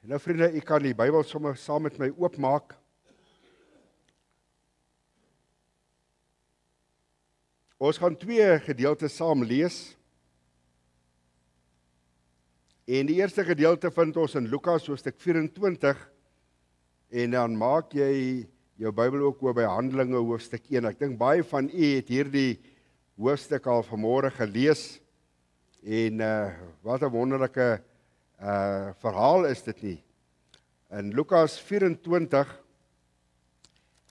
En nou vriende, ek kan die Bybel sommer saam met my oopmaak. Ons gaan 2 gedeeltes saam lees. En die eerste gedeelte vind ons in Lukas hoofstuk 24. En dan maak jy jou Bybel ook oop by Handelinge hoofstuk 1. Ek dink baie van u het hierdie hoofstuk al vanmôre gelees. En wat 'n wonderlike verhaal is dit nie. In Lukas 24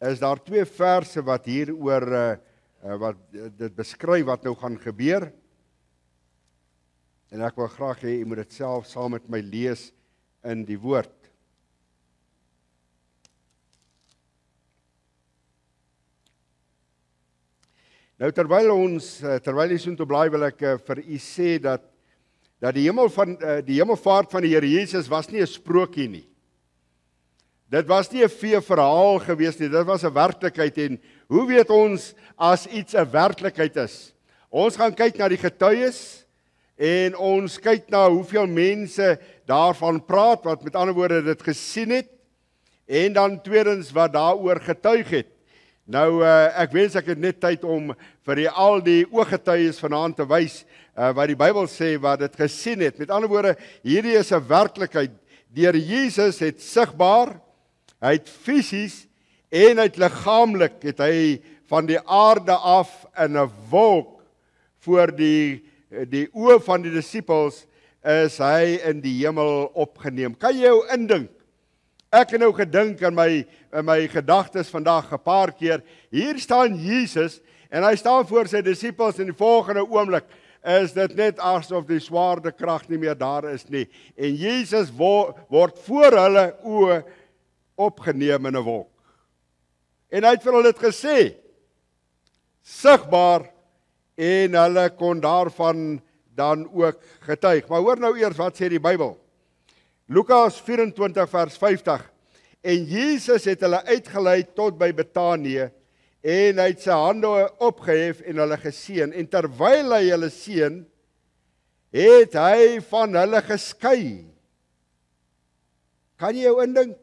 is daar 2 verse wat hier oor wat dit beskryf wat nou gaan gebeur. En ek wil graag hê, jy moet dit self saam met my lees in die woord. Nou terwyl jy so toe blaai, wil ek vir u sê dat die hemelvaart van die Here Jesus was nie 'n sprokie nie. Dit was nie 'n vee verhaal gewees nie, dit was 'n werklikheid. En hoe weet ons as iets 'n werklikheid is? Ons gaan kyk na die getuies en ons kyk na hoeveel mense daarvan praat, wat met ander woorde dit gesien het, en dan tweedens wat daaroor getuig het. Nou, ek wens ek het net tyd om vir al die ooggetuies vanaand te wys, wat die Bybel sê, wat dit gesien het. Met ander woorde, hierdie is 'n werklikheid. Die Here Jesus het sigbaar, hy het fisies en hy het liggaamlik, het hy van die aarde af in 'n wolk voor die oë van die disippels, is hy in die hemel opgeneem. Kan jy jou indink? Ek het nou gedink in my gedagtes vandag 'n paar keer, hier staan Jesus en hy staan voor sy disippels en die volgende oomblik is dit net asof die swaartekrag nie meer daar is nie. En Jesus word voor hulle oë opgeneem in 'n wolk. En hy het vir hulle dit gesê, sigbaar, en hulle kon daarvan dan ook getuig. Maar hoor nou eers, wat sê die Bybel? Lukas 24 vers 50. En Jesus het hulle uitgelei tot by Betanië, en hy het sy hande opgehef en hulle geseën. En terwyl hy hulle seën, het hy van hulle geskei. Kan jy jou indink?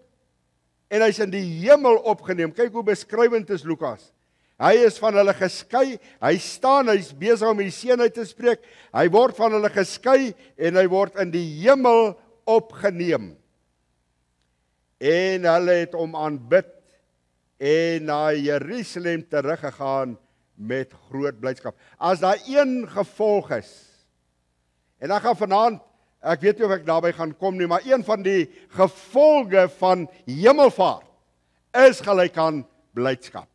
En hy is in die hemel opgeneem. Kyk hoe beskrywend is Lukas. Hy is van hulle geskei, hy staan, hy is besig om die seën uit te spreek, hy word van hulle geskei, en hy word in die hemel opgeneem. En hulle het hom aanbid, en na Jerusalem teruggegaan met groot blydskap. As daar een gevolg is, en ek gaan vanaand, ek weet nie of ek daarby gaan kom nie, maar een van die gevolge van hemelvaart is gelyk aan blydskap.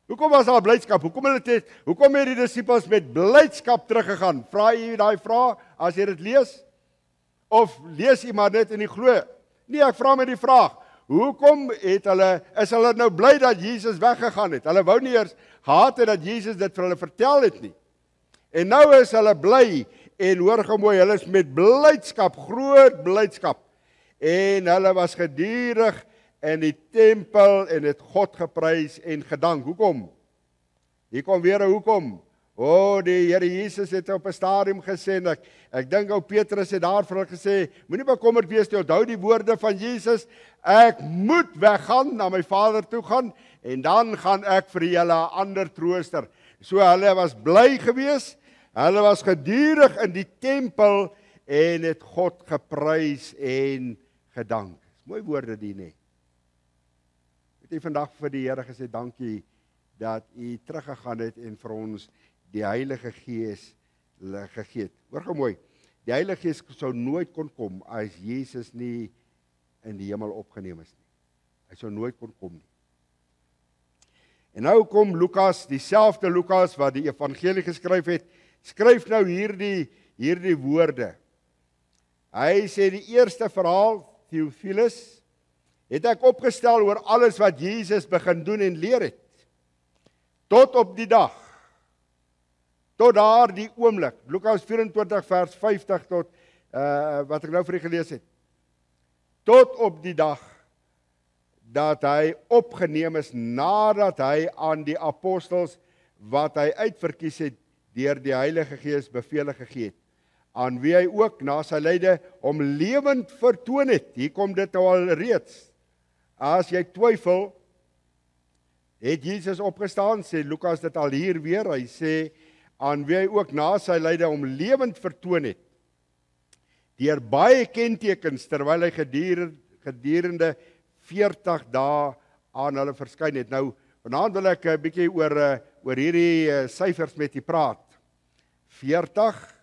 Hoekom was daar blydskap? Hoekom het die disippels met blydskap teruggegaan? Vra jy daai vraag as jy dit lees? Of lees jy maar net in die glo? Nee, ek vra met die vraag, hoekom is hulle nou bly dat Jesus weggegaan het? Hulle wou nie eers gehad het dat Jesus dit vir hulle vertel het nie. En nou is hulle bly, en hoor gemooi, hulle is met blydskap, groot blydskap. En hulle was gedurig in die tempel en het God geprys en gedank. Hoekom? Hier kom weer 'n hoekom. Die Here Jesus het op 'n stadium gesê, en ek dink ou Petrus het daar vir hulle gesê, moenie bekommerd wees nie, onthou die woorde van Jesus, ek moet weggaan, na my Vader toe gaan, en dan gaan ek vir julle 'n ander trooster. So hulle was bly gewees, hulle was gedurig in die tempel, en het God geprys en gedank. Mooi woorde die nie. Het u vandag vir die Here gesê, dankie dat u teruggegaan het en vir ons die Heilige Gees gegee het. Hoor gou mooi, die Heilige Gees sou nooit kon kom as Jesus nie in die hemel opgeneem is nie. Hy sou nooit kon kom nie. En nou kom Lukas, dieselfde Lukas wat die evangelie geskryf het, skryf nou hierdie woorde. Hy sê die eerste verhaal, Theophilus, het ek opgestel oor alles wat Jesus begin doen en leer het. Tot op die dag, tot daar die oomblik, Lukas 24 vers 50 tot, wat ek nou vir u gelees het, tot op die dag, dat hy opgeneem is, nadat hy aan die apostels, wat hy uitverkies het, deur die Heilige Gees bevele gegee het. aan wie hy ook na sy lyde hom lewend vertoon het. Hier kom dit nou al reeds. As jy twyfel, het Jesus opgestaan, sê Lukas dit al hier weer, hy sê, aan wie hy ook na sy lyde hom lewend vertoon het, deur baie kentekens, terwyl hy gedurende 40 dae aan hulle verskyn het. Nou, vanaand wil ek 'n bietjie oor hierdie syfers met u praat. 40,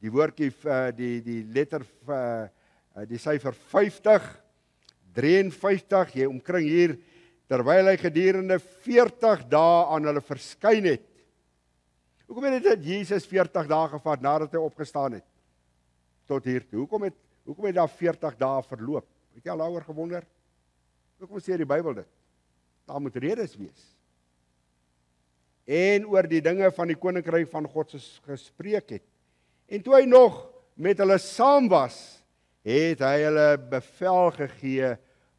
die woordjie, die letter, die syfer 50, 53, jy omkring hier, terwyl hy gedurende 40 dae aan hulle verskyn het. Hoekom het dit Jesus 40 dae gevat nadat hy opgestaan het? Tot hiertoe. Hoekom het daar 40 dae verloop? Het jy al daaroor gewonder? Hoekom sê die Bybel dit? Daar moet redes wees. En oor die dinge van die koninkryk van God gespreek het. En toe hy nog met hulle saam was, het hy hulle bevel gegee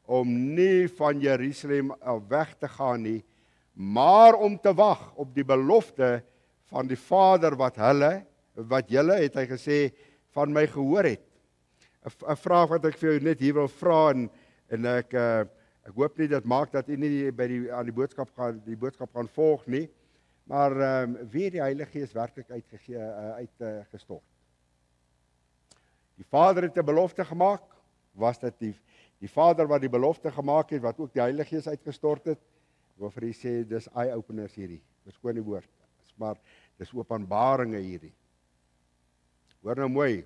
om nie van Jerusalem weg te gaan nie, maar om te wag op die belofte van die Vader wat julle, het hy gesê, van my gehoor het. 'n vraag wat ek vir jou net hier wil vra, en ek hoop nie dit maak dat u nie aan die boodskap gaan volg nie, maar wie het die Heilige Gees werklik uitgestort? Die Vader het 'n belofte gemaak, was dit die Vader wat die belofte gemaak het, wat ook die Heilige Gees uitgestort het? Ek wil vir u sê, dis eye-openers hierdie, verskoon die woord, maar dis openbaringe hierdie. Hoor nou mooi,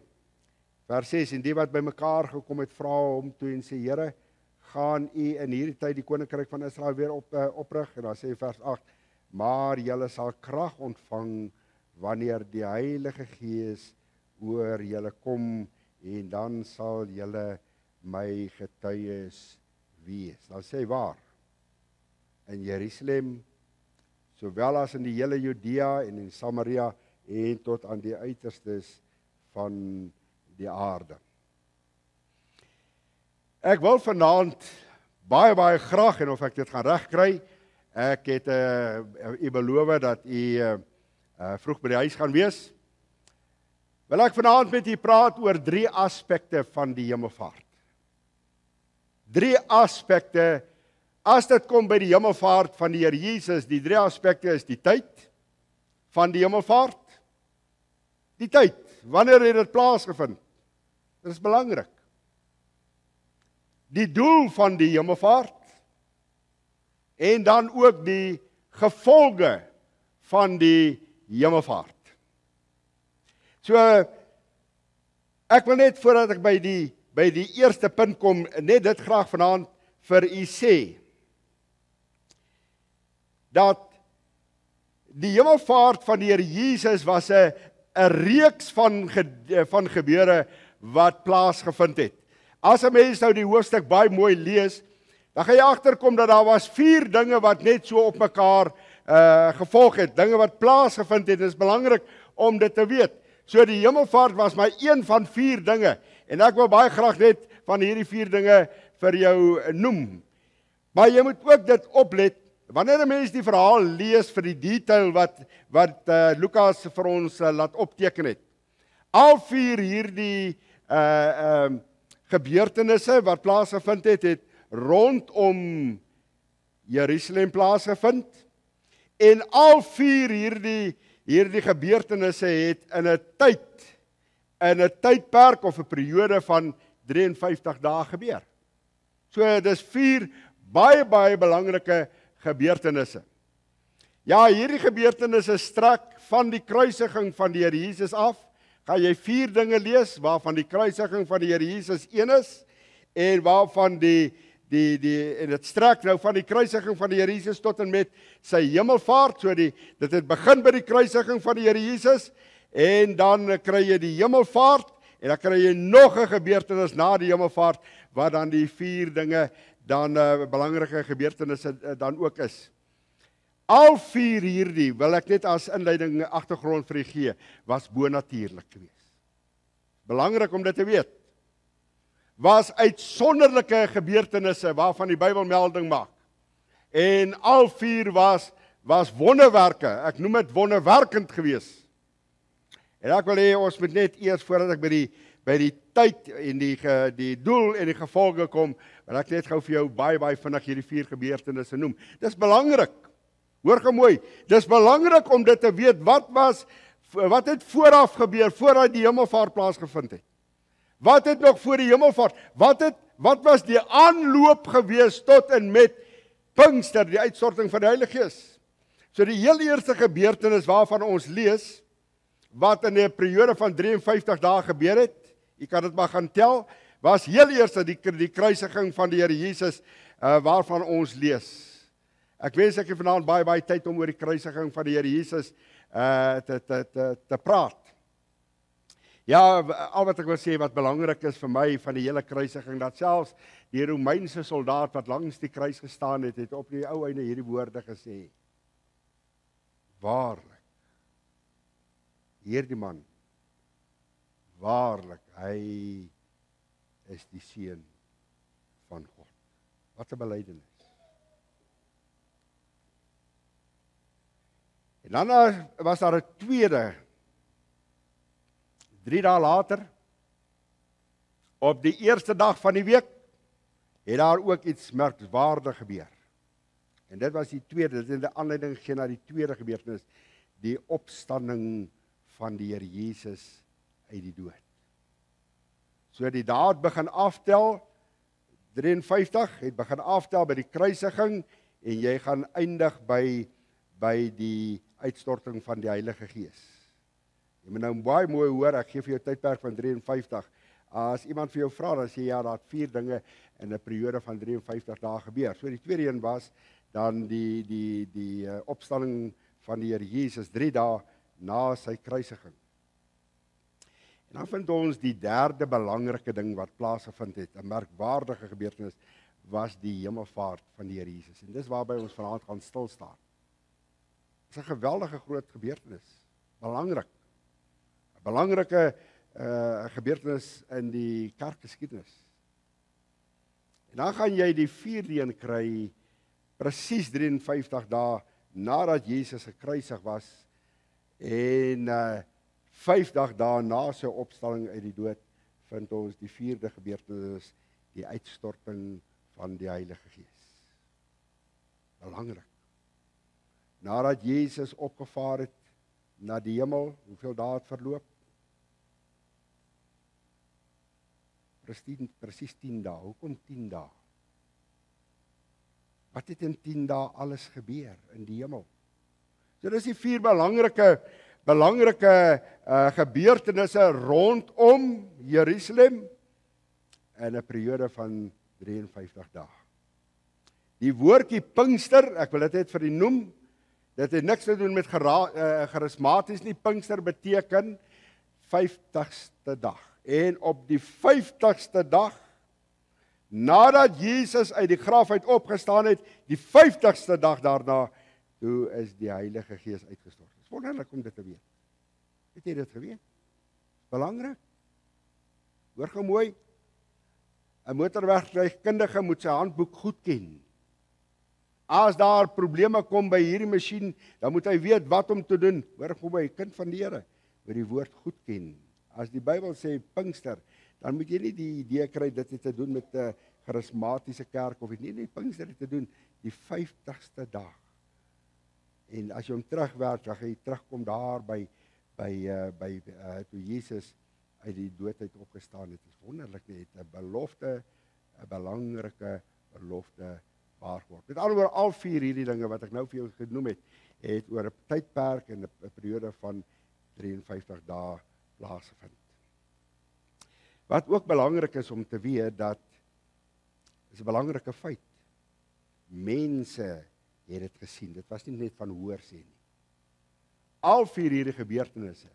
vers 6, en die wat by mekaar gekom het, vra hom toe en sê, Here, gaan u in hierdie tyd die koninkryk van Israel weer oprig? En dan sê vers 8, maar julle sal krag ontvang wanneer die Heilige Gees oor julle kom, en dan sal julle my getuies wees. Dan sê waar? In Jerusalem, sowel as in die hele Judea en in Samaria, en tot aan die uiterstes van die aarde. Ek wil vanaand baie graag, en of ek dit gaan regkry, ek het u beloof dat u vroeg by die huis gaan wees, wil ek vanaand met u praat oor 3 aspekte van die hemelvaart. 3 aspekte, as dit kom by die hemelvaart van die Here Jesus, die 3 aspekte is die tyd van die hemelvaart, die tyd, wanneer het dit plaasgevind? Dit is belangrik. Die doel van die hemelvaart, en dan ook die gevolge van die hemelvaart. So, ek wil net voordat ek by die eerste punt kom, net dit graag vanaand vir u sê, dat die hemelvaart van die Here Jesus was 'n reeks van gebeure wat plaasgevind het. As 'n mens nou die hoofstuk baie mooi lees, dan gaan jy agterkom dat daar was 4 dinge wat net so op mekaar gevolg het, dinge wat plaasgevind het. Dit is belangrik om dit te weet. So die hemelvaart was maar een van 4 dinge, en ek wil baie graag net van hierdie 4 dinge vir jou noem. Maar jy moet ook dit oplet, wanneer 'n mens die verhaal lees vir die detail wat Lukas vir ons laat opteken het. Al 4 hierdie gebeurtenisse wat plaasgevind het rondom Jerusalem plaasgevind, en al 4 hierdie gebeurtenisse het in 'n tydperk of 'n periode van 53 dae gebeur. So dis 4 baie belangrike gebeurtenisse. Ja, hierdie gebeurtenisse strek van die kruisiging van die Here Jesus af. Gaan jy 4 dinge lees waarvan die kruisiging van die Here Jesus een is, en waarvan en dit strek nou van die kruisiging van die Here Jesus tot en met sy hemelvaart. So dit het begin by die kruisiging van die Here Jesus, en dan kry jy die hemelvaart, en dan kry jy nog 'n gebeurtenis na die hemelvaart, wat dan die 4 dinge dan belangrike gebeurtenisse dan ook is. Al 4 hierdie, wil ek net as inleiding agtergrond vir u gee, was bonatuurlik geweest. Belangrik om dit te weet. Was uitsonderlike gebeurtenisse waarvan die Bybel melding maak. En al 4 was wonderwerke. Ek noem dit wonderwerkend geweest. En ek wil hê ons moet net eers voordat ek by die tyd en die doel en die gevolge kom, wil ek net gou vir jou baie vinnig hierdie 4 gebeurtenisse noem. Dis belangrik. Hoor gou mooi. Dis belangrik om dit te weet wat het vooraf gebeur voordat die hemelvaart plaasgevind het. Wat het nog voor die hemelvaart? Wat was die aanloop gewees tot en met Pinkster, die uitstorting van die Heilige Gees? So die heel eerste gebeurtenis waarvan ons lees, wat in 'n periode van 53 dae gebeur het, jy kan dit maar gaan tel, was heel eers die kruisiging van die Here Jesus, waarvan ons lees. Ek wens ek het vanaand baie tyd om oor die kruisiging van die Here Jesus te praat. Ja, al wat ek wil sê wat belangrik is vir my van die hele kruisiging, dat selfs die Romeinse soldaat wat langs die kruis gestaan het op die ou einde hierdie woorde gesê: waarlik, hierdie man, waarlik, hy is die seun van God. Wat 'n belydenis. En dan was daar 'n tweede, 3 dae later, op die eerste dag van die week, het daar ook iets merkwaardig gebeur. En dit was die tweede, dit het 'n aanleiding gegee na die tweede gebeurtenis, die opstanding van die Here Jesus uit die dood. So die daad begin aftel, 53, het begin aftel by die kruisiging, en jy gaan eindig by die uitstorting van die Heilige Gees. Jy moet nou baie mooi hoor, ek gee vir jou tydperk van 53. As iemand vir jou vra, dan sê ja, daar het 4 dinge in 'n periode van 53 dae gebeur. So die tweede een was dan die opstanding van die Here Jesus 3 dae na sy kruisiging. En dan vind ons die derde belangrike ding wat plaasgevind het, 'n merkwaardige gebeurtenis, was die hemelvaart van die Here Jesus. En dis waarby ons vanaand gaan stil staan. Dit is 'n geweldige groot gebeurtenis, belangrik. 'n Belangrike gebeurtenis in die kerkgeskiedenis. En dan gaan jy die 4de een kry, presies 53 dae nadat Jesus gekruisig was, en 50 dae na sy opstanding uit die dood, vind ons die 4de gebeurtenis, die uitstorting van die Heilige Gees. Belangrik. Nadat Jesus opgevaar het na die hemel, hoeveel dae het verloop? Presies 10 dae. Hoekom 10 dae? Wat het in 10 dae alles gebeur in die hemel? So dis die 4 belangrike gebeurtenisse rondom Jerusalem in 'n periode van 53 dae. Die woordjie Pinkster, ek wil dit net vir u noem, dit het niks te doen met charismaties nie. Pinkster beteken 50ste dag. En op die 50ste dag, nadat Jesus uit die graf uit opgestaan het, die 50ste dag daarna, toe is die Heilige Gees uitgestort. Het is wonderlik om dit te weet. Het jy dit geweet? Belangrik. Hoor gou mooi, 'n motorwegkundige moet sy handboek goed ken. As daar probleme kom by hierdie masjien, dan moet hy weet wat om te doen. Hoor gou mooi, kind van die Here, moet die woord goed ken. As die Bybel sê Pinkster, dan moet jy nie die idee kry dit het te doen met 'n charismatiese kerk of nie, Pinkster het te doen die 50ste dag. En as jy hom terugwerk, dan gaan jy terugkom daar by toe Jesus uit die dood uit opgestaan het. Dit is wonderlik, net 'n belofte, 'n belangrike belofte waar geword. Met ander woorde, al 4 hierdie dinge wat ek nou vir jou genoem het oor 'n tydperk en 'n periode van 53 dae plaasgevind. Wat ook belangrik is om te weet, dat is 'n belangrike feit. Mense het dit gesien. Dit was nie net van hoorsê nie. Al 4 hierdie gebeurtenisse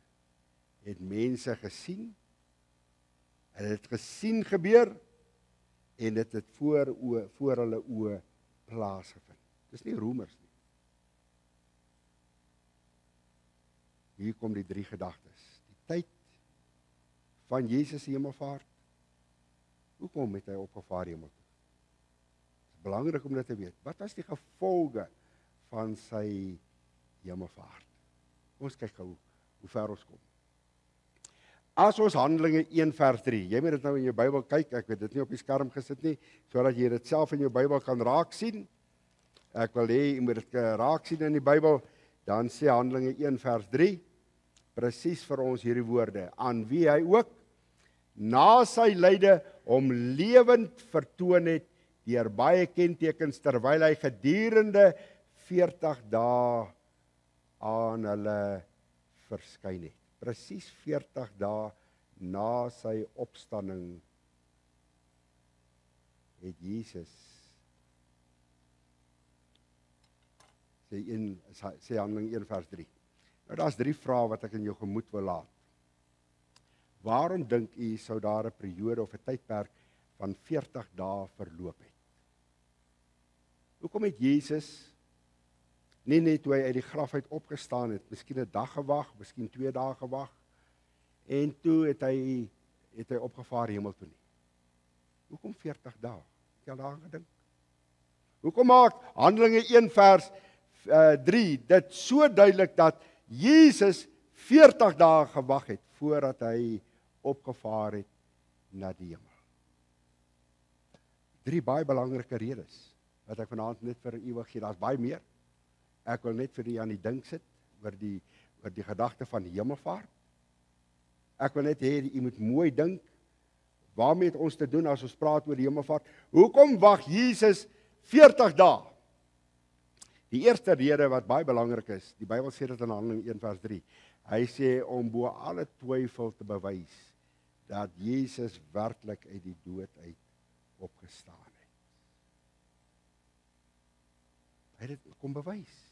het mense gesien. Hulle het gesien gebeur en dit het voor hulle oë plaasgevind. Dis nie roemers nie. Hier kom die 3 gedagtes. Die tyd van Jesus se hemelvaart. Hoekom het hy opgevaar hemel toe? Dit is belangrik om dit te weet. Wat was die gevolge van sy hemelvaart? Ons kyk gou hoe ver ons kom. As ons Handelinge 1 vers 3, jy moet dit nou in jou Bybel kyk, ek het dit nie op die skerm gesit nie, sodat jy dit self in jou Bybel kan raak sien. Ek wil hê jy moet dit raak sien in die Bybel, dan sê Handelinge 1 vers 3, presies vir ons hierdie woorde, aan wie hy ook, na sy lyde, hom lewend vertoon het, deur baie kentekens, terwyl hy gedurende 40 dae aan hulle verskyn het. Presies 40 dae na sy opstanding het Jesus sê Handelinge 1 vers 3. Nou daar's 3 vrae wat ek in jou gemoed wil laat. Waarom dink u sou daar 'n periode of 'n tydperk van 40 dae verloop het? Hoekom het Jesus nie net toe hy uit die graf uit opgestaan het, miskien 'n dag gewag, miskien 2 dae gewag, en toe het hy opgevaar hemel toe nie? Hoekom 40 dae? Het jy al daaraan gedink? Hoekom maak Handelinge 1 vers 3 dit so duidelik dat Jesus 40 dae gewag het voordat hy opgevaar het na die hemel? 3 baie belangrike redes wat ek vanaand net vir u wil gee. Daar's baie meer. Ek wil net vir u aan die dink sit oor die gedagte van die hemelvaart. Ek wil net hê u moet mooi dink, waarmee het ons te doen as ons praat oor die hemelvaart? Hoekom wag Jesus 40 dae? Die eerste rede wat baie belangrik is, die Bybel sê dit in Handelinge 1 vers 3, hy sê om bo alle twyfel te bewys dat Jesus werklik uit die dood uit opgestaan het. Hy het dit kom bewys.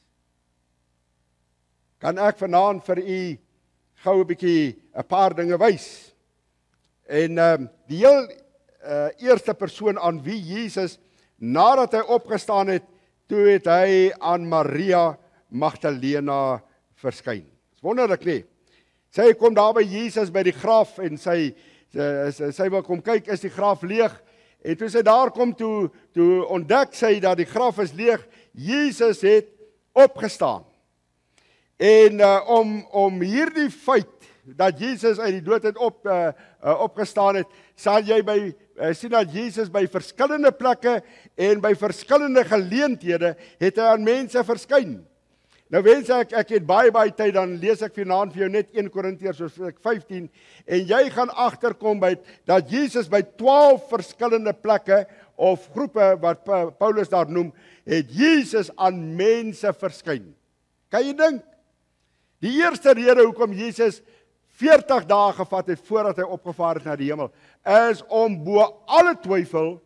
Kan ek vanaand vir u gou 'n bietjie 'n paar dinge wys? En die heel eerste persoon aan wie Jesus, nadat hy opgestaan het, toe het hy aan Maria Magdalena verskyn. Dis wonderlik nie? Sy kom daar by Jesus by die graf en sy wil kom kyk, is die graf leeg? En toe sy daar kom, toe ontdek sy dat die graf is leeg. Jesus het opgestaan. En om hierdie feit dat Jesus uit die dood het opgestaan het, sal jy sien dat Jesus by verskillende plekke en by verskillende geleenthede het hy aan mense verskyn. Nou wens ek het baie tyd, dan lees ek vanaand vir jou net 1 Korintiërs 15 en jy gaan agterkom dat Jesus by 12 verskillende plekke of groepe wat Paulus daar noem, het Jesus aan mense verskyn. Kan jy dink? Die eerste rede hoekom Jesus 40 dae gevat het voordat hy opgevaar het na die hemel, is om bo alle twyfel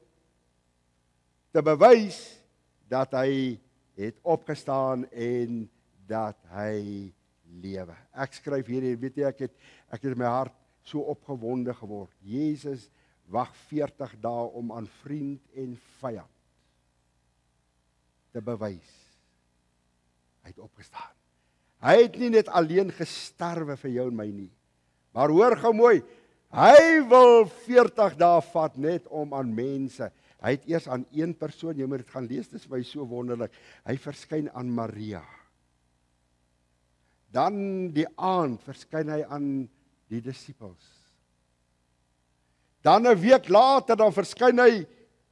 te bewys dat hy het opgestaan en dat hy lewe. Ek skryf hierdie, weet jy, ek het in my hart so opgewonde geword. Jesus wag 40 dae om aan vriend en vyand te bewys. Hy het opgestaan. Hy het nie net alleen gesterwe vir jou en my nie, maar hoor gou mooi, hy wil 40 dae vat net om aan mense. Hy het eers aan een persoon, jy moet dit gaan lees, dit is my so wonderlik. Hy verskyn aan Maria. Dan die aand verskyn hy aan die disippels. Dan 'n week later dan verskyn hy,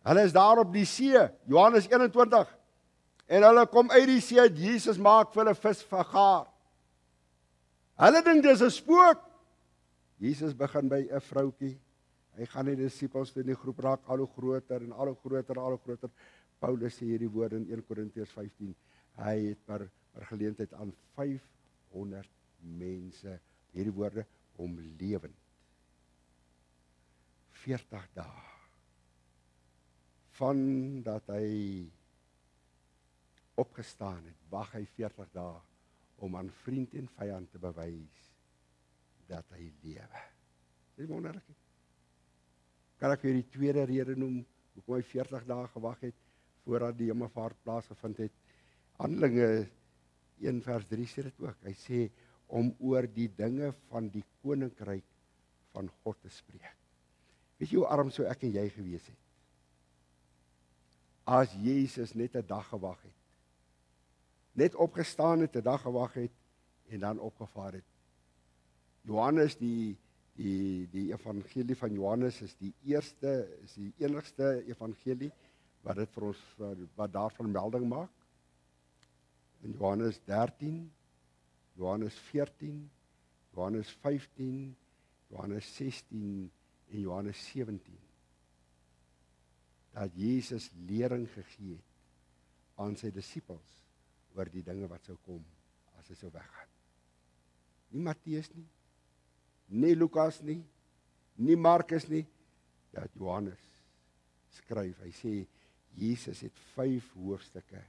hulle is daar op die see, Johannes 21. En hulle kom uit die see, Jesus maak vir hulle vis vergaar. Hulle dink dis 'n spook. Jesus begin by 'n vroutjie. Hy gaan die disippels toe, die groep raak al hoe groter en al hoe groter, al hoe groter. Paulus sê hierdie woorde in 1 Korintiërs 15. Hy het per geleentheid aan 500 mense hierdie woorde om lewend. 40 dae. Van dat hy opgestaan het, wag hy 40 dae om aan vriend en vyand te bewys dat hy lewe. Dis wonderlik. Kan ek vir die tweede rede noem hoekom hy 40 dae gewag het voordat die hemelvaart plaasgevind het? Handelinge 1 vers 3 sê dit ook. Hy sê om oor die dinge van die koninkryk van God te spreek. Weet jy hoe arm sou ek en jy gewees het as Jesus net 'n dag gewag het? Net opgestaan het, 'n dag gewag het en dan opgevaar het. Johannes die Die evangelie van Johannes is die enigste evangelie wat dit vir ons wat daarvan melding maak. In Johannes 13, Johannes 14, Johannes 15, Johannes 16 en Johannes 17. Dat Jesus lering gegee het aan sy disippels oor die dinge wat sou kom as hy sou weggaan. Nie Matteus nie Lukas nie Markus nie, dat Johannes skryf. Hy sê Jesus het 5 hoofstukke.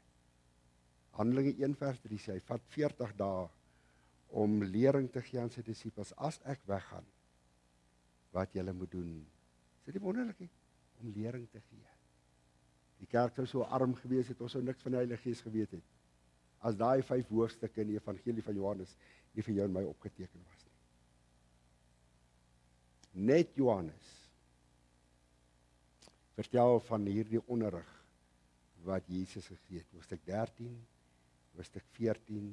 Handelinge 1 vers 3 sê hy vat 40 dae om lering te gee aan sy disippels. As ek weggaan, wat julle moet doen. Is dit nie wonderlik nie? Om lering te gee. Die kerk sou so arm gewees het, ons sou niks van die Heilige Gees geweet het. As daai 5 hoofstukke in die evangelie van Johannes nie vir jou en my opgeteken was nie. Net Johannes vertel van hierdie onderrig wat Jesus gegee het. Hoofstuk 13, hoofstuk 14,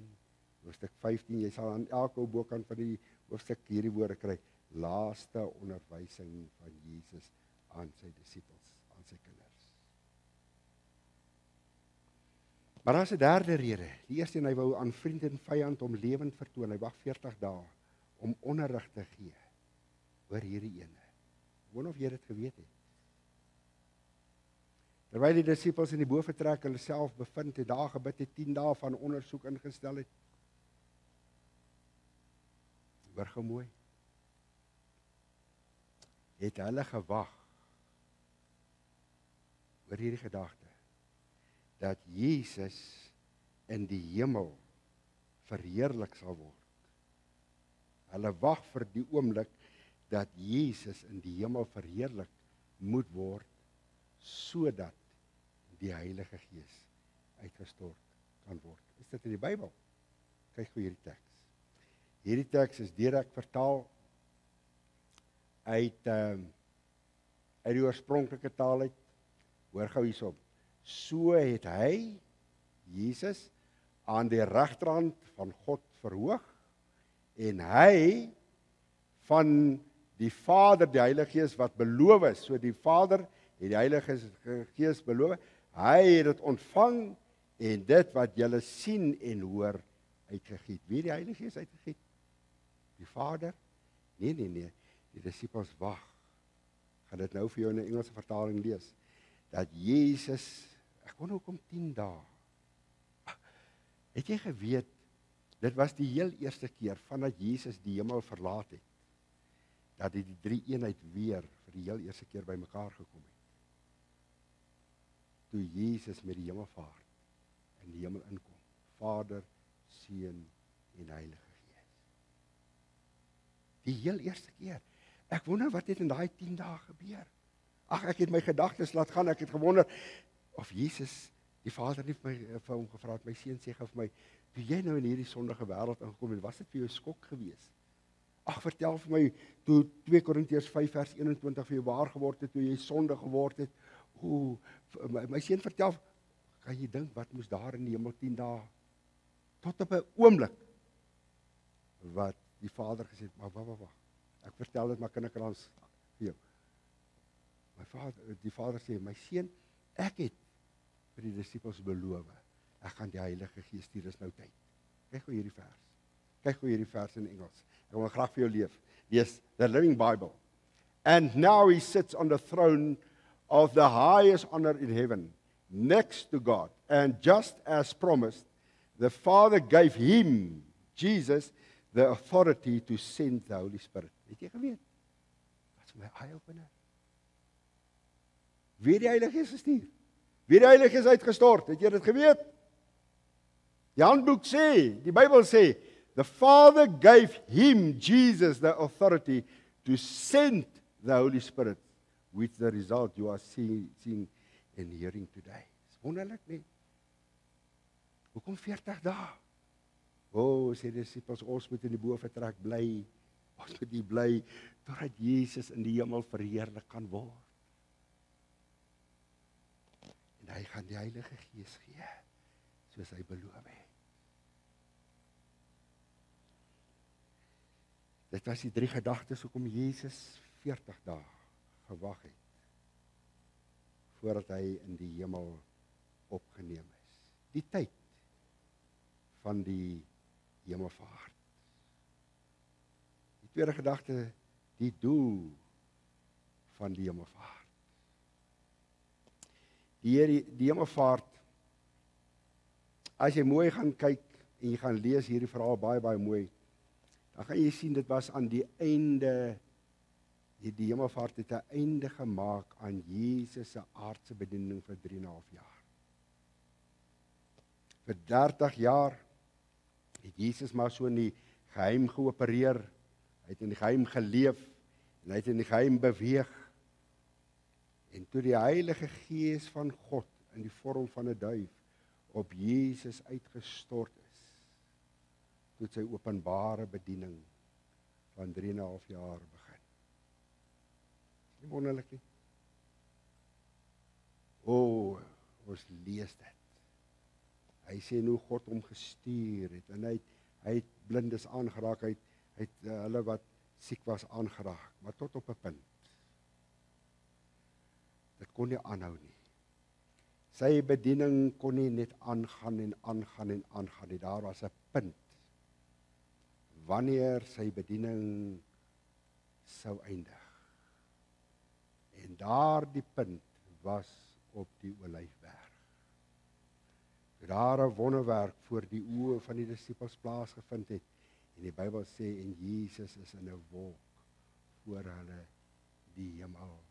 hoofstuk 15, jy sal aan elke bokant van die hoofstuk hierdie woorde kry, laaste onderwysing van Jesus aan sy disippels, aan sy kinders. Maar daar is 'n derde rede. Die eerste een, hy wou aan vriend en vyand om lewend vertoon. Hy wag 40 dae om onderrig te gee oor hierdie ene. Ek wonder of jy dit geweet het. Terwyl die disippels in die bofortrek hulle self bevind het, daar gebid het, 10 dae van ondersoek ingestel het. Hoor gou mooi. Het hulle gewag oor hierdie gedagte dat Jesus in die hemel verheerlik sal word. Hulle wag vir die oomblik dat Jesus in die hemel verheerlik moet word, sodat die Heilige Gees uitgestort kan word. Is dit in die Bybel? Kyk gou hierdie teks. Hierdie teks is direk vertaal uit die oorspronklike taal uit. Hoor gou hierop. So het hy, Jesus, aan die regterhand van God verhoog, en hy van die Vader, die Heilige Gees wat beloof is, so die Vader het die Heilige Gees beloof, hy het dit ontvang, en dit wat julle sien en hoor, uitgegiet. Wie die Heilige Gees uitgegiet? Die Vader? Nee, die disippels wag. Gaan dit nou vir jou in 'n Engelse vertaling lees, dat Jesus, ek wonder hoekom 10 dae. Het jy geweet, dit was die heel eerste keer vandat Jesus die hemel verlaat het, dat die 3 eenheid weer vir die heel eerste keer by mekaar gekom het. Toe Jesus met die hemelvaart in die hemel inkom. Vader, Seun en Heilige Gees. Die heel eerste keer. Ek wonder wat het in daai 10 dae gebeur. Ag, ek het my gedagtes laat gaan, ek het gewonder of Jesus, die Vader nie vir hom gevra het, my seun sê gou vir my, toe jy nou in hierdie sondige wêreld ingekom het, was dit vir jou 'n skok geweest? Ag, vertel vir my, toe 2 Korintiërs 5 vers 21 vir jou waar geword het, toe jy sonde geword het, my seun vertel, kan jy dink, wat moes daar in die hemel 10 dae, tot op 'n oomblik, wat die Vader gesê het, maar wag, ek vertel dit maar kinderkrans vir jou. Die Vader sê, my seun, ek het vir die disippels beloof, ek gaan die Heilige Gees stuur, dis nou tyd. Kyk gou hierdie vers. Kyk gou hierdie vers in Engels. Ek wil graag vir jou lees. Yes, the Living Bible. And now he sits on the throne of the highest honor in heaven, next to God. And just as promised, the Father gave him, Jesus, the authority to send the Holy Spirit. Het jy geweet? Wat is my eye-opener? Wie die Heilige Gees gestuur? Wie die Heilige Gees uitgestort? Het jy dit geweet? Die handboek sê, die Bybel sê, the Father gave him, Jesus, the authority to send the Holy Spirit, with the result you are seeing and hearing today. Dis wonderlik nie? Hoekom 40 dae? Sê die disippels, ons moet in die bofortrek bly, ons moet hier bly, totdat Jesus in die hemel verheerlik kan word. En hy gaan die Heilige Gees gee, soos hy beloof het. Dit was die 3 gedagtes hoekom Jesus 40 dae gewag het voordat hy in die hemel opgeneem is. Die tyd van die hemelvaart. Die tweede gedagte, die doel van die hemelvaart. Die hemelvaart, as jy mooi gaan kyk en jy gaan lees hierdie verhaal baie mooi, dan gaan jy sien dit was aan die einde, die hemelvaart het 'n einde gemaak aan Jesus se aardse bediening vir 3,5 jaar. Vir 30 jaar het Jesus maar so in die geheim geopereer, hy het in die geheim geleef, en hy het in die geheim beweeg, en toe die Heilige Gees van God in die vorm van 'n duif op Jesus uitgestort is, toe sy openbare bediening van 3,5 jaar begin. Nie wonderlik nie? Ons lees dit. Hy sê hoe God hom gestuur het, en hy het blindes aangeraak, hy het hulle wat siek was aangeraak, maar tot op 'n punt. Dit kon nie aanhou nie. Sy bediening kon nie net aangaan nie. Daar was 'n punt wanneer sy bediening sou eindig. En daardie punt was op die Olyfberg. Daar 'n wonderwerk voor die oë van die disippels plaasgevind het. En die Bybel sê, en Jesus is in 'n wolk voor hulle die hemel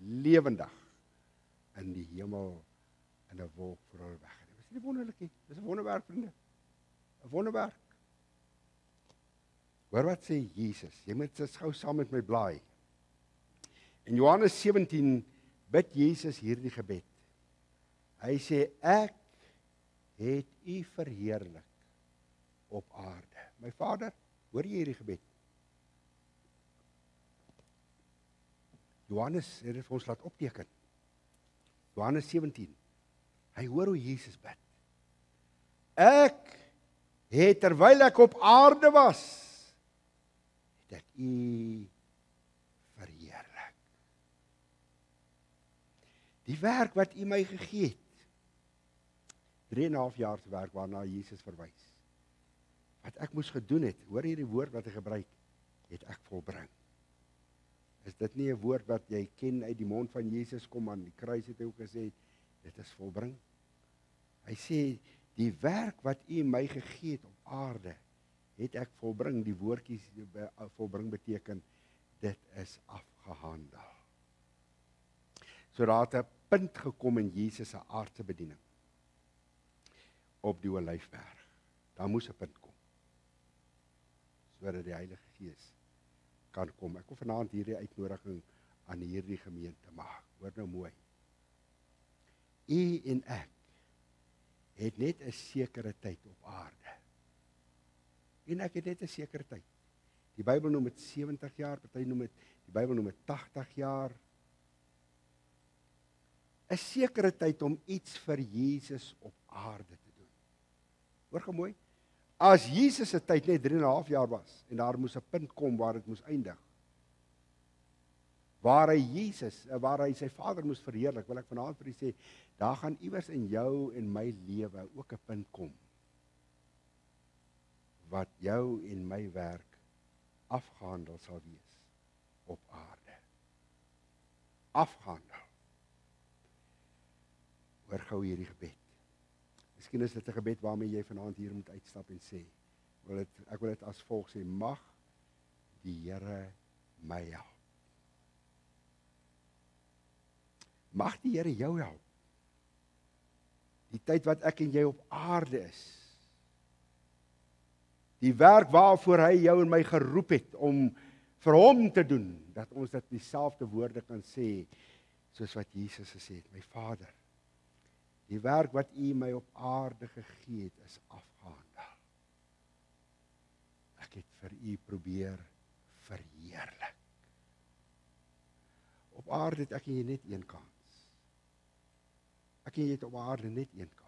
lewendig in die hemel in 'n wolk voor hulle weggeneem. Is dit nie wonderlik nie? Dis 'n wonderwerk, vriende. 'n Wonderwerk. Hoor wat sê Jesus? Jy moet dit gou saam met my blaai. In Johannes 17 bid Jesus hierdie gebed. Hy sê, ek het u verheerlik op aarde. My Vader, hoor jy hierdie gebed? Johannes het dit vir ons laat opteken. Johannes 17. Hy hoor hoe Jesus bid. Ek het terwyl ek op aarde was, het ek u verheerlik. Die werk wat u my gegee het, 3,5 jaar se werk waarna Jesus verwys, wat ek moes gedoen het, hoor hierdie woord wat hy gebruik, het ek volbring. Is dit nie 'n woord wat jy ken uit die mond van Jesus kom, aan die kruis het hy ook gesê, dit is volbring. Hy sê, die werk wat u my gegee het op aarde, het ek volbring. Die woordjies volbring beteken, dit is afgehandel. So daar het 'n punt gekom in Jesus se aardse bediening op die Olyfberg. Daar moes 'n punt kom, sodat die Heilige Gees kan kom. Ek wil vanaand hierdie uitnodiging aan hierdie gemeente maak. Hoor nou mooi. U en ek het net 'n sekere tyd op aarde. En ek het net 'n sekere tyd. Die Bybel noem dit 70 jaar, party noem dit, die Bybel noem dit 80 jaar. 'n Sekere tyd om iets vir Jesus op aarde te doen. Hoor gou mooi. As Jesus se tyd net 3,5 jaar was, en daar moes 'n punt kom waar dit moes eindig, waar hy sy Vader moes verheerlik, wil ek vanaand vir u sê, daar gaan iewers in jou en my lewe ook 'n punt kom, wat jou en my werk afgehandel sal wees op aarde. Afgehandel. Hoor gou hierdie gebed. Miskien is dit 'n gebed waarmee jy vanaand hier moet uitstap en sê, ek wil dit as volg sê, mag die Here my help. Mag die Here jou help. Die tyd wat ek en jy op aarde is, die werk waarvoor hy jou en my geroep het om vir hom te doen, dat ons dit dieselfde woorde kan sê, soos wat Jesus gesê het, my Vader, die werk wat u my op aarde gegee het, is afgehandel. Ek het vir u probeer verheerlik. Op aarde het ek en jy net een kans. Ek en jy het op aarde net een kans.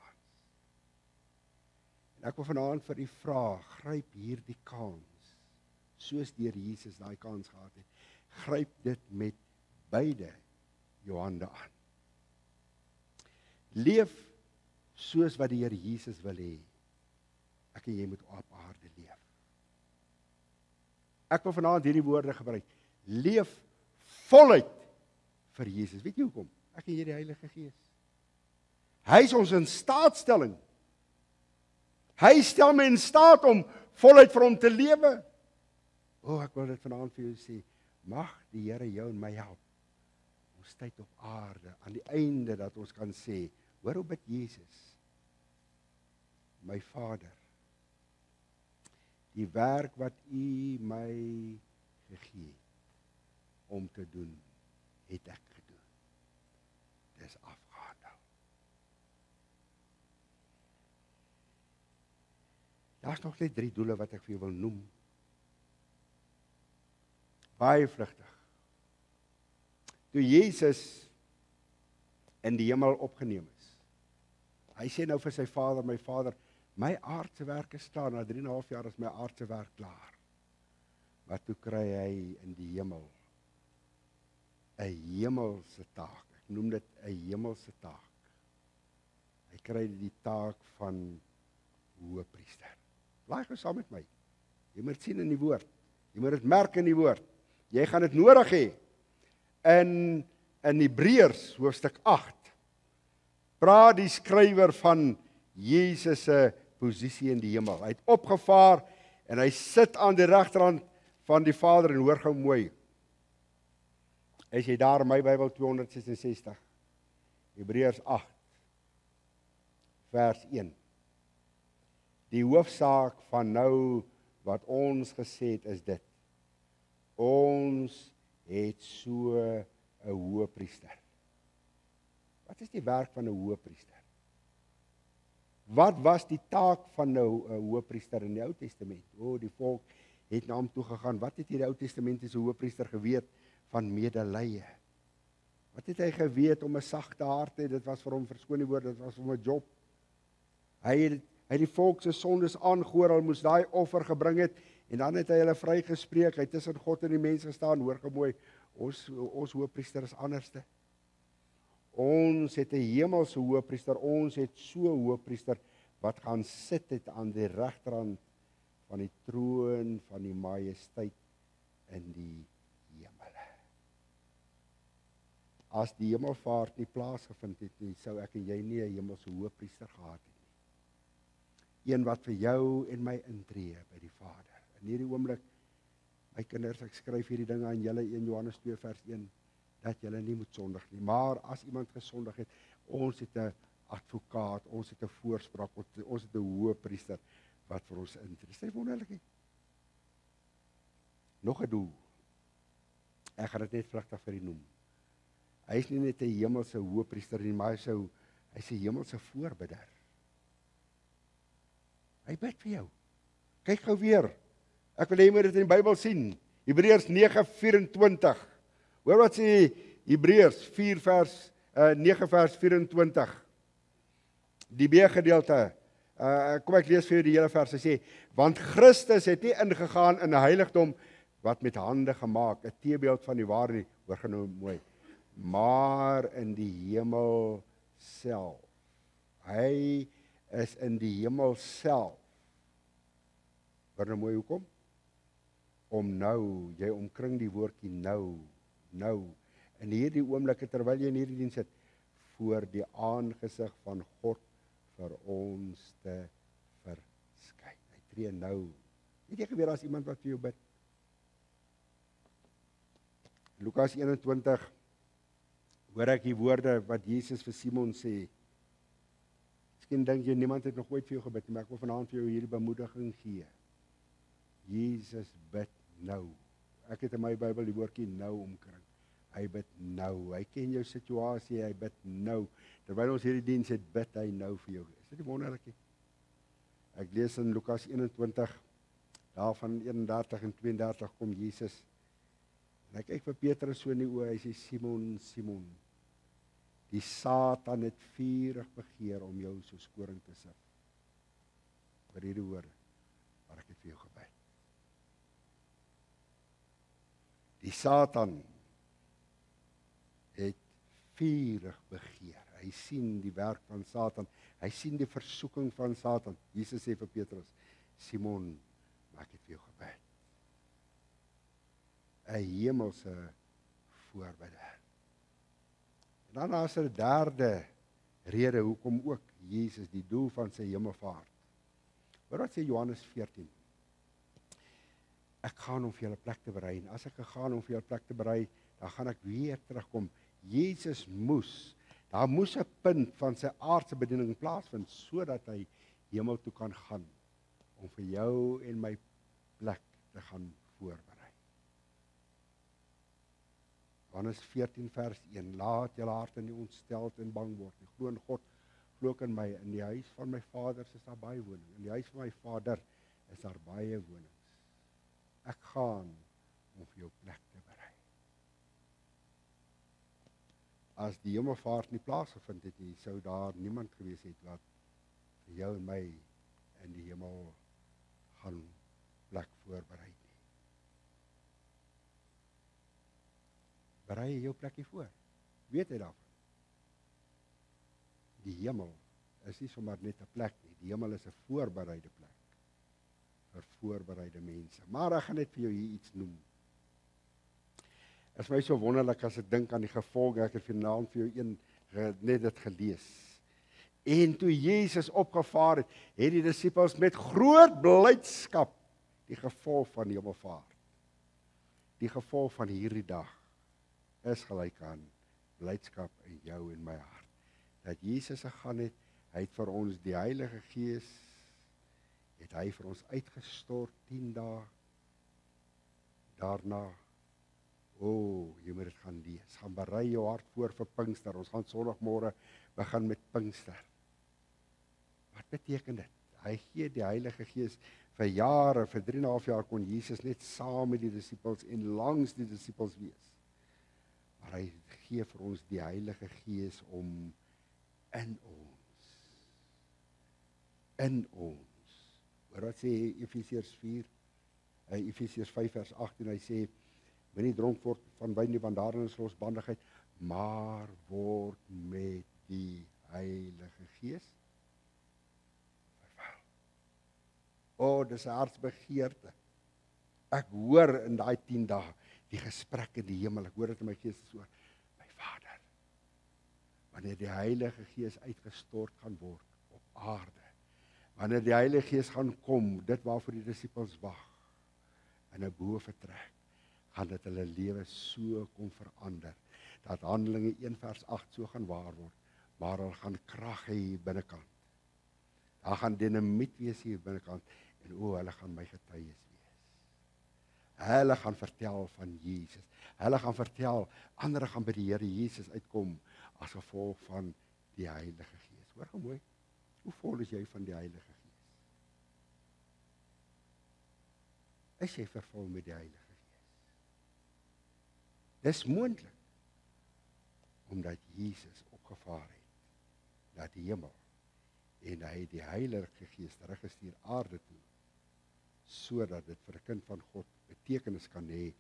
Ek wil vanaand vir u vra, gryp hierdie kans, soos deur Jesus daai kans gehad het. Gryp dit met beide jou hande aan. Leef soos wat die Here Jesus wil hê. Ek en jy moet op aarde leef. Ek wil vanaand hierdie woorde gebruik. Leef voluit vir Jesus. Weet jy hoekom? Ek en jy die Heilige Gees. Hy is ons in staatstelling. Hy stel my in staat om voluit vir hom te lewe. Ek wil dit vanaand vir jou sê. Mag die Here jou en my help. Ons tyd op aarde, aan die einde dat ons kan sê, hoor hoe bid Jesus, my Vader, die werk wat U my gegee het om te doen, het ek gedoen. Dis afgehandel. Daar's nog net 3 doele wat ek vir jou wil noem. Baie vlugtig. Toe Jesus in die hemel opgeneem is, hy sê nou vir sy Vader, my Vader, my aardse werk is klaar, na 3,5 jaar is my aardse werk klaar. Maar toe kry hy in die hemel 'n hemelse taak. Ek noem dit 'n hemelse taak. Hy kry die taak van hoëpriester. Laai gou saam met my. Jy moet sien in die woord. Jy moet dit merk in die woord. Jy gaan dit nodig hê. In Hebreërs hoofstuk 8 praat die skrywer van Jesus se posisie in die hemel. Hy het opgevaar en hy sit aan die regterhand van die Vader en hoor gou mooi. As jy daar in my Bybel 266, Hebreërs 8, vers 1. Die hoofsaak van nou wat ons gesê het is dit. Ons het so 'n hoëpriester. Wat is die werk van 'n hoëpriester? Wat was die taak van 'n hoëpriester in die Ou Testament? Die volk het na hom toe gegaan. Wat het hierdie Ou Testamentiese hoëpriester geweet van medelee? Wat het hy geweet om 'n sagte hart te hê? Dit was vir hom, verskoon die woord, dit was vir hom 'n job. Hy het die volk se sondes aangehoor, hulle moes daai offer gebring het, en dan het hy hulle vrygespreek, hy het tussen God en die mense gestaan, hoor gou mooi, ons hoëpriester is anderste. Ons het 'n hemelse hoëpriester, ons het so 'n hoëpriester, wat gaan sit het aan die regterhand van die troon van die majesteit in die hemele. As die hemelvaart nie plaasgevind het nie, sou ek en jy nie 'n hemelse hoëpriester gehad het nie. Een wat vir jou en my intree by die Vader. In hierdie oomblik, my kinders, ek skryf hierdie dinge aan julle, 1 Johannes 2 vers 1, dat julle nie moet sondig nie. Maar as iemand gesondig het, ons het 'n advokaat, ons het 'n voorspraak, ons het 'n hoëpriester wat vir ons intree. Dis nie wonderlik nie. Nog 'n doel. Ek gaan dit net vlugtig vir u noem. Hy is nie net 'n hemelse hoëpriester nie, maar hy's 'n hemelse voorbidder. Hy bid vir jou. Kyk gou weer. Ek wil hê jy moet dit in die Bybel sien. Hebreërs 9:24. Hoor wat sê Hebreërs 9 vers 24. Die B-gedeelte. Kom ek lees vir jou die hele vers. Hy sê, want Christus het nie ingegaan in 'n heiligdom wat met hande gemaak, 'n teebeeld van die ware nie, hoor gaan nou mooi, maar in die hemel self. Hy is in die hemel self. Hoor nou mooi hoekom? Om nou, jy omkring die woordjie nou, in hierdie oomblikke terwyl jy in hierdie diens sit, voor die aangesig van God vir ons te verskyn. Hy tree nou. Weet jy gebeur as iemand wat vir jou bid? Lukas 21, hoor ek die woorde wat Jesus vir Simon sê. Miskien dink jy, niemand het nog ooit vir jou gebid, maar ek wil vanaand vir jou hierdie bemoediging gee. Jesus bid nou. Ek het in my Bybel die woordjie nou omkring. Hy bid nou. Hy ken jou situasie, hy bid nou. Terwyl ons hierdie diens het, bid hy nou vir jou. Is dit nie wonderlik nie? Ek lees in Lukas 21, daar van 31 en 32 kom Jesus. En ek kyk vir Petrus so in die oë, hy sê, Simon, Simon, die Satan het vurig begeer om jou soos koring te sif. vir hierdie woorde wat ek het vir jou gebid. Die Satan het vurig begeer. Hy sien die werk van Satan. Hy sien die versoeking van Satan. Jesus sê vir Petrus, Simon, maar ek het vir jou gebid. 'n hemelse voorbidder. En dan is 'n derde rede hoekom ook Jesus die doel van sy hemelvaart. Wat sê Johannes 14? Ek gaan om vir julle plek te berei. En as ek gegaan om vir julle plek te berei, dan gaan ek weer terugkom. Jesus daar moes 'n punt van sy aardse bediening plaasvind sodat hy hemel toe kan gaan om vir jou en my plek te gaan voorberei. Johannes 14 vers 1, laat julle harte nie ontsteld en bang word nie. Glo in God, glo ook in my. In die huis van my Vader is daar baie woning. In die huis van my Vader is daar baie wonings. Ek gaan om vir jou plek te berei. As die hemelvaart nie plaasgevind het nie, sou daar niemand gewees het wat vir jou en my in die hemel gaan plek voorberei nie. Berei jou plekkie voor. Weet jy daarvan? Die hemel is nie sommer net 'n plek nie. Die hemel is 'n voorbereide plek vir voorbereide mense. Maar ek gaan net vir jou hier iets noem. Dit is my so wonderlik as ek dink aan die gevolge. Ek het vanaand vir jou net dit gelees. En toe Jesus opgevaar het, het die disippels met groot blydskap die gevolg van die hemelvaart. Die gevolg van hierdie dag is gelyk aan blydskap in jou en my hart. Dat Jesus gegaan het, hy het vir ons die Heilige Gees, het hy vir ons uitgestort 10 dae. Daarna, jy moet dit gaan lees. Gaan berei jou hart voor vir Pinkster. Ons gaan Sondagmôre begin met Pinkster. Wat beteken dit? Hy gee die Heilige Gees vir jare, vir 3,5 jaar kon Jesus net saam met die disippels en langs die disippels wees. Maar hy gee vir ons die Heilige Gees om in ons. Wat sê Efesiërs 5 vers 18, hy sê, moenie dronk word van wyn nie, want daarin is losbandigheid, maar word met die Heilige Gees vervul. Dis 'n hartsbegeerte. Ek hoor in daai 10 dae die gesprek in die hemel. Ek hoor dit in my gees so, my Vader, wanneer die Heilige Gees uitgestort gaan word op aarde, wanneer die Heilige Gees gaan kom, dit waarvoor die disippels wag, in 'n bo vertrek, gaan dit hulle lewe so kom verander, dat Handelinge 1 vers 8 so gaan waar word, maar hulle gaan krag hê hier binnekant. Daar gaan dinamiet wees hier binnekant, en hulle gaan my getuies wees. Hulle gaan vertel van Jesus. Hulle gaan vertel, ander gaan by die Here Jesus uitkom, as gevolg van die Heilige Gees. Hoor gou mooi, hoe vol is jy van die Heilige Gees? Is jy vervul met die Heilige Gees? Dis moontlik, omdat Jesus opgevaar het na die hemel, en hy die Heilige Gees teruggestuur aarde toe, sodat dit vir 'n kind van God betekenis kan hê,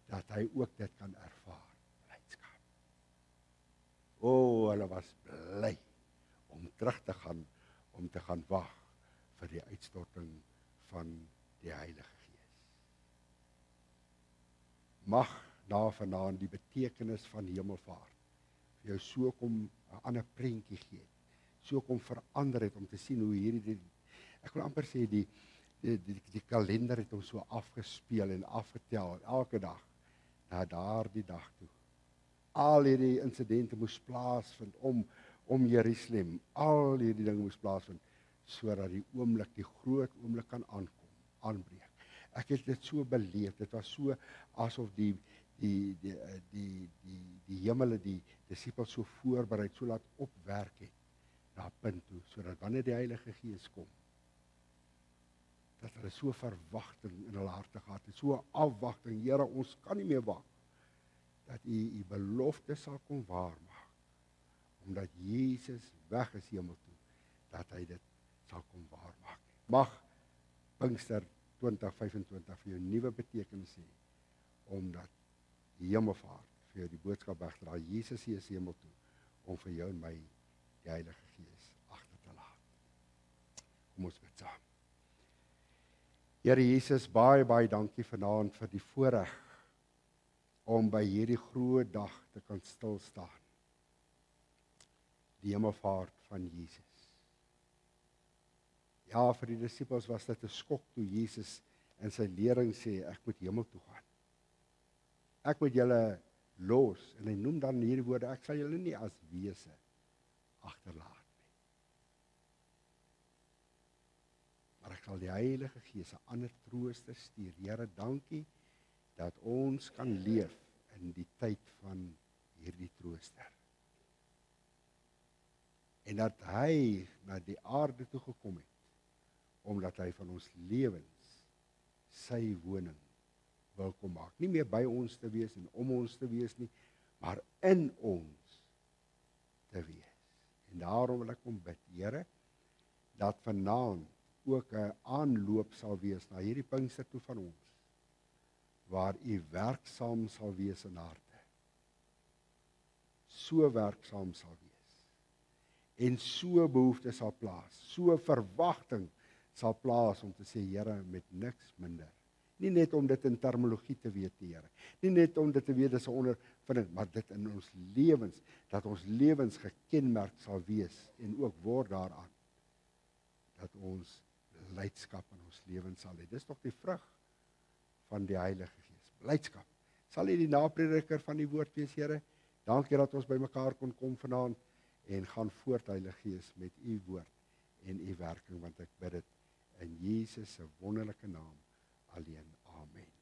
dat hy ook dit kan ervaar, blydskap. Hulle was bly om terug te gaan, om te gaan wag vir die uitstorting van die Heilige Gees. Mag na vanaand die betekenis van hemelvaart vir jou so kom 'n ander prentjie gee, so kom verander het om te sien hoe hierdie, ek wil amper sê die kalender het hom so afgespeel en afgetel elke dag na daardie dag toe. Al hierdie insidente moes plaasvind om Jerusalem, al hierdie dinge moes plaasvind, sodat die oomblik, die groot oomblik kan aanbreek. Ek het dit so beleef, dit was so asof die hemel die disippels so voorberei, so laat opwerk het, na punt toe, sodat wanneer die Heilige Gees kom, dat hulle so verwagting in hulle harte gehad het, so afwagting, Here, ons kan nie meer wag, dat u belofte sal kom waarmaak, omdat Jesus weg is hemel toe, dat hy dit sal kom waarmaak. Mag Pinkster 2025 vir jou nuwe betekenis hê, omdat die Hemelvaart vir jou die boodskap wegdra, Jesus hier is hemel toe, om vir jou en my die Heilige Gees agter te laat. Kom ons bid saam. Here Jesus, baie dankie vanaand vir die voorreg om by hierdie groot dag te kan stil staan. Die Hemelvaart van Jesus. Ja, vir die disippels was dit 'n skok toe Jesus in sy lering sê, ek moet hemel toe gaan. Ek moet julle los, en hy noem dan hierdie woorde, ek sal julle nie as wese agterlaat nie. Maar ek sal die Heilige Gees 'n ander trooster stuur. Here, dankie dat ons kan leef in die tyd van hierdie trooster. En dat hy na die aarde toe gekom het, omdat hy van ons lewens sy woning wil kom maak. Nie meer by ons te wees en om ons te wees nie, maar in ons te wees. En daarom wil ek kom bid, Here, dat vanaand ook 'n aanloop sal wees na hierdie Pinkster toe van ons, waar U werksaam sal wees in harte. So werksaam sal wees. En so behoefte sal plaas, so verwagting sal plaas om te sê, Here, met niks minder. Nie net om dit in terminologie te weet, Here. Nie net om dit te weet, dis 'n ondervinding, maar dit in ons lewens, dat ons lewens gekenmerk sal wees, en ook word daaraan, dat ons blydskap in ons lewens sal hê. Dis tog die vrug van die Heilige Gees. Blydskap. Sal U die naprediker van die woord wees, Here? Dankie dat ons by mekaar kon kom vanaand, en gaan voort, Heilige Gees, met U woord en U werking, want ek bid dit in Jesus se wonderlike naam alleen. Amen.